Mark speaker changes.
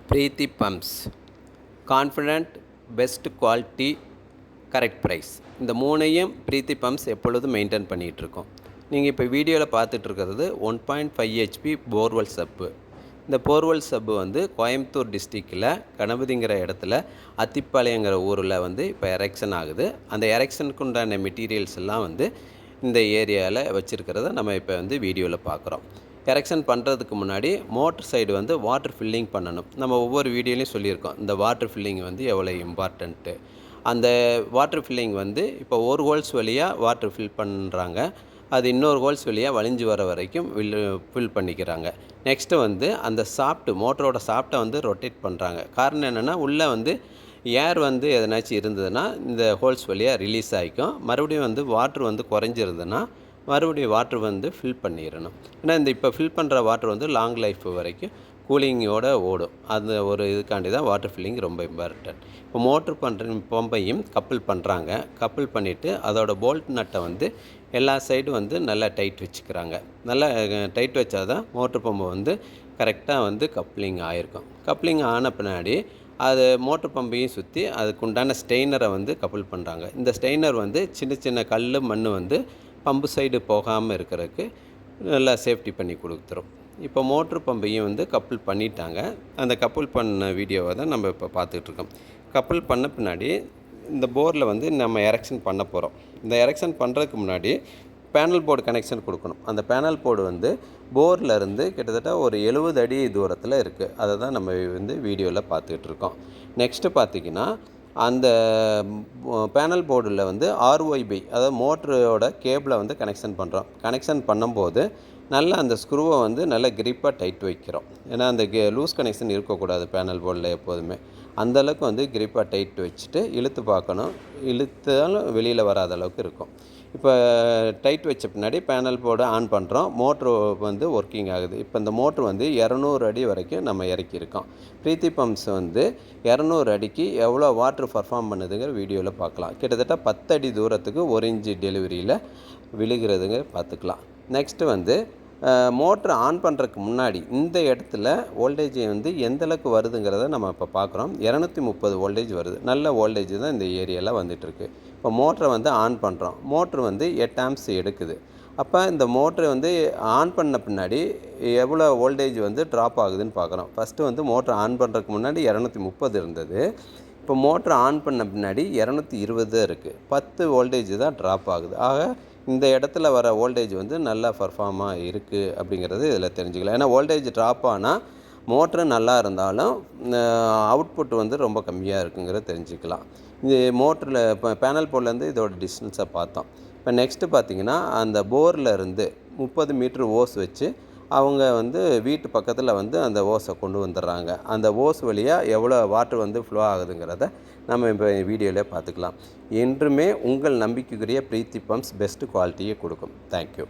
Speaker 1: பிரீத்தி pumps confident, best quality, correct price. இந்த மூணையும் பிரீத்தி bumps எப்பொழுதும் மெயின்டைன் பண்ணிகிட்ருக்கோம். நீங்கள் இப்போ வீடியோவில் பார்த்துட்ருக்கிறது 1.5 ஹெச்பி போர்வெல் சப்பு. இந்த போர்வெல் சப்பு வந்து கோயம்புத்தூர் டிஸ்ட்ரிக்டில் கணபதிங்கிற இடத்துல அத்திப்பாளையங்கிற ஊரில் வந்து இப்போ எரெக்ஷன் ஆகுது. அந்த எரெக்ஷனுக்கு உண்டான மெட்டீரியல்ஸ் எல்லாம் வந்து இந்த ஏரியாவில் வச்சுருக்கிறத நம்ம இப்போ வந்து வீடியோவில் பார்க்குறோம். எரெக்ஷன் பண்ணுறதுக்கு முன்னாடி மோட்ரு சைடு வந்து வாட்டர் ஃபில்லிங் பண்ணணும். நம்ம ஒவ்வொரு வீடியோலையும் சொல்லியிருக்கோம் இந்த வாட்டர் ஃபில்லிங் வந்து எவ்வளோ இம்பார்ட்டண்ட்டு. அந்த வாட்டர் ஃபில்லிங் வந்து இப்போ ஒரு ஹோல்ஸ் வழியாக வாட்டர் ஃபில் பண்ணுறாங்க, அது இன்னொரு ஹோல்ஸ் வழியாக வழிஞ்சு வர வரைக்கும் ஃபில் பண்ணிக்கிறாங்க. நெக்ஸ்ட்டு வந்து அந்த மோட்டரோட சாஃப்ட்டை வந்து ரொட்டேட் பண்ணுறாங்க. காரணம் என்னென்னா உள்ளே வந்து ஏர் வந்து எதனாச்சும் இருந்ததுன்னா இந்த ஹோல்ஸ் வழியாக ரிலீஸ் ஆகிக்கும். மறுபடியும் வந்து வாட்ரு வந்து குறைஞ்சிருந்ததுன்னா மறுபடியும் வாட்ரு வந்து ஃபில் பண்ணிடணும். ஏன்னா இந்த இப்போ ஃபில் பண்ணுற வாட்ரு வந்து லாங் லைஃப் வரைக்கும் கூலிங்கோடு ஓடும். அந்த ஒரு இதுக்காண்டி தான் வாட்டர் ஃபில்லிங் ரொம்ப இம்பார்ட்டன்ட். இப்போ மோட்ரு பண்ணுற பம்பையும் கப்பிள் பண்ணுறாங்க. கப்பிள் பண்ணிவிட்டு அதோட போல்ட் நட்டை வந்து எல்லா சைடும் வந்து நல்லா டைட் வச்சுக்கிறாங்க. நல்லா டைட் வச்சா தான் மோட்ரு பம்பை வந்து கரெக்டாக வந்து கப்ளிங் ஆகிருக்கும். கப்ளிங் ஆன பின்னாடி அது மோட்ரு பம்பையும் சுற்றி அதுக்குண்டான ஸ்டெய்னரை வந்து கப்பிள் பண்ணுறாங்க. இந்த ஸ்டெய்னர் வந்து சின்ன சின்ன கல் மண் வந்து பம்பு சைடு போகாமல் இருக்கிறதுக்கு நல்லா சேஃப்டி பண்ணி கொடுத்துரும். இப்போ மோட்ரு பம்பையும் வந்து கப்புள் பண்ணிட்டாங்க. அந்த கப்புள் பண்ண வீடியோவை தான் நம்ம இப்போ பார்த்துட்ருக்கோம். கப்புள் பண்ண பின்னாடி இந்த போரில் வந்து நம்ம எரெக்ஷன் பண்ண போகிறோம். இந்த எரெக்ஷன் பண்ணுறதுக்கு முன்னாடி பேனல் போர்டு கனெக்ஷன் கொடுக்கணும். அந்த பேனல் போர்டு வந்து போரில் இருந்து கிட்டத்தட்ட ஒரு 70 அடி தூரத்தில் இருக்குது. அதை தான் நம்ம வந்து வீடியோவில் பார்த்துட்ருக்கோம். நெக்ஸ்ட்டு பார்த்திங்கன்னா அந்த பேனல் போர்டில் வந்து ROI அதாவது மோட்டரோட கேபிளை வந்து கனெக்ஷன் பண்ணுறோம். கனெக்ஷன் பண்ணும்போது நல்லா அந்த ஸ்க்ரூவை வந்து நல்லா கிரிப்பாக டைட் வைக்கிறோம். ஏன்னா அந்த லூஸ் கனெக்ஷன் இருக்கக்கூடாது பேனல் போர்டில் எப்போதுமே. அந்தளவுக்கு வந்து கிரிப்பாக டைட் வச்சுட்டு இழுத்து பார்க்கணும். இழுத்தாலும் வெளியில் வராத அளவுக்கு இருக்கும். இப்போ டைட் வச்ச பின்னாடி பேனல் போர்டு ஆன் பண்ணுறோம். மோட்ரு வந்து ஒர்க்கிங் ஆகுது. இப்போ இந்த மோட்ரு வந்து 200 அடி வரைக்கும் நம்ம இறக்கியிருக்கோம். பிரீத்தி பம்ப்ஸ் வந்து 200 அடிக்கு எவ்வளோ வாட்ரு பர்ஃபார்ம் பண்ணுதுங்கிற வீடியோவில் பார்க்கலாம். கிட்டத்தட்ட 10 அடி தூரத்துக்கு 1 இன்ச்சு டெலிவரியில் விழுகிறதுங்க பார்த்துக்கலாம். நெக்ஸ்ட்டு வந்து மோட்ரு ஆன் பண்ணுறதுக்கு முன்னாடி இந்த இடத்துல வோல்டேஜ் வந்து எந்தளவுக்கு வருதுங்கிறத நம்ம இப்போ பார்க்குறோம். 230 வோல்டேஜ் வருது. நல்ல வோல்டேஜ் தான் இந்த ஏரியாவில் வந்துட்டுருக்கு. இப்போ மோட்டரை வந்து ஆன் பண்ணுறோம். மோட்ரு வந்து 8 ஆம்ப்ஸ் எடுக்குது. அப்போ இந்த மோட்ரு வந்து ஆன் பண்ண பின்னாடி எவ்வளோ வோல்டேஜ் வந்து ட்ராப் ஆகுதுன்னு பார்க்குறோம். ஃபஸ்ட்டு வந்து மோட்ரு ஆன் பண்ணுறதுக்கு முன்னாடி 230 இருந்தது. இப்போ மோட்ரு ஆன் பண்ண பின்னாடி 220 இருக்குது. 10 வோல்டேஜ் தான் ட்ராப் ஆகுது. ஆக இந்த இடத்துல வர வோல்டேஜ் வந்து நல்லா பர்ஃபார்மாக இருக்குது அப்படிங்கிறது இதில் தெரிஞ்சுக்கலாம். ஏன்னா வோல்டேஜ் ட்ராப் ஆனால் மோட்ரு நல்லா இருந்தாலும் அவுட்புட் வந்து ரொம்ப கம்மியாக இருக்குங்கிறத தெரிஞ்சுக்கலாம். இந்த மோட்டரில் இப்போ பேனல் போர்ட்லேருந்து இதோட டிஸ்டன்ஸை பார்த்தோம். இப்போ நெக்ஸ்ட்டு பார்த்திங்கன்னா அந்த போரில் இருந்து 30 மீட்ரு ஓஸ் வச்சு அவங்க வந்து வீட்டு பக்கத்தில் வந்து அந்த ஓஸை கொண்டு வந்துடுறாங்க. அந்த ஓஸ் வழியாக எவ்வளோ வாட்ரு வந்து ஃப்ளோ ஆகுதுங்கிறத நம்ம இப்போ வீடியோவிலே பார்த்துக்கலாம். என்றுமே உங்கள் நம்பிக்கைக்குரிய பிரீத்தி பம்ப்ஸ் பெஸ்ட்டு குவாலிட்டியை கொடுக்கும். தேங்க்யூ.